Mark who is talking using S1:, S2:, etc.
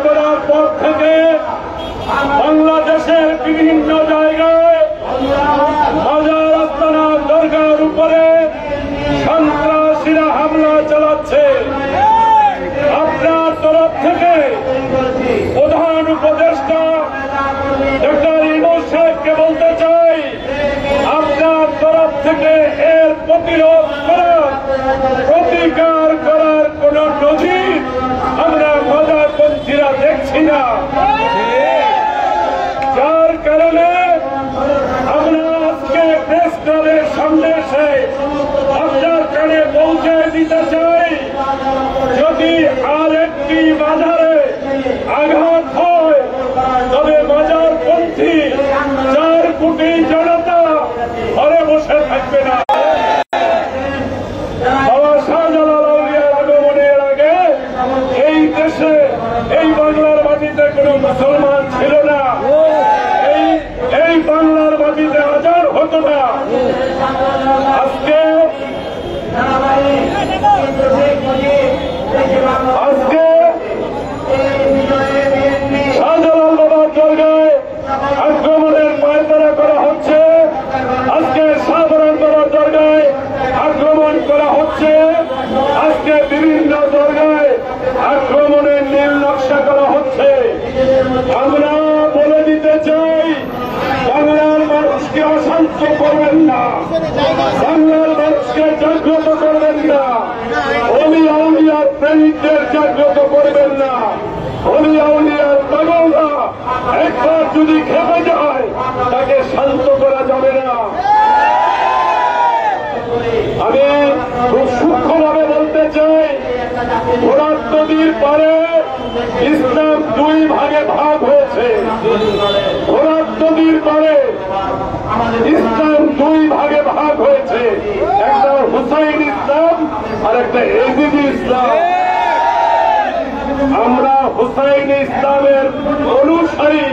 S1: করার পর থেকে বাংলাদেশের বিভিন্ন জায়গায় মাজার আস্তানা দরগার উপরে সন্ত্রাসীরা হামলা চালাচ্ছে। আপনার তরফ থেকে প্রধান উপদেষ্টা ডক্টর ইউনূস সাহেবকে বলতে চাই, আপনার তরফ থেকে এর প্রতিরোধ করার, প্রতিকার করার কোন নজির আমরা মাজারপন্থীরা দেখছি না। যার কারণে আমরা আজকে প্রেস ক্লাবের সামনে এসে আপনার কানে পৌঁছে দিতে চাই, যদি আর একটি মাজারে আঘাত হয় তবে মাজারপন্থী 4 কোটি জনতা ঘরে বসে থাকবে না। বাবা শাহজালাল আউলিয়ার আগমনের আগে এই দেশে, এই বাংলার মাটিতে কোনো মুসলমান ছিল না, এই বাংলার মাটিতে আজান হতো না। আজকে শাহজালাল বাবার দরগায় আক্রমণের পায়তারা করা হচ্ছে, আজকে শাহজালাল বাবার দরগায় আক্রমণ করা হচ্ছে, আজকে বিভিন্ন দরগায় আক্রমণের নীল নকশা করা হচ্ছে। আমরা বলে দিতে চাই, বাংলার মানুষকে অশান্ত করবেন না, বাংলার মানুষকে জাগ্রত করবেন না, অলি আউলিয়ার প্রেমিকদের জাগ্রত করবেন না। অলি আউলিয়ার পাগলরা একবার যদি খেপে যায় তাকে শান্ত করা যাবে না। আমি খুব সূক্ষ্মভাবে বলতে চাই, ফোরাত নদীর পারে ইসলাম 2 ভাগে ভাগ হয়েছে। ফোরাত নদীর পারে ইসলাম 2 ভাগে ভাগ হয়েছে, একটা হুসাইন ইসলাম আর একটা এজিদি ইসলাম। আমরা হুসাইন ইসলামের অনুসারী।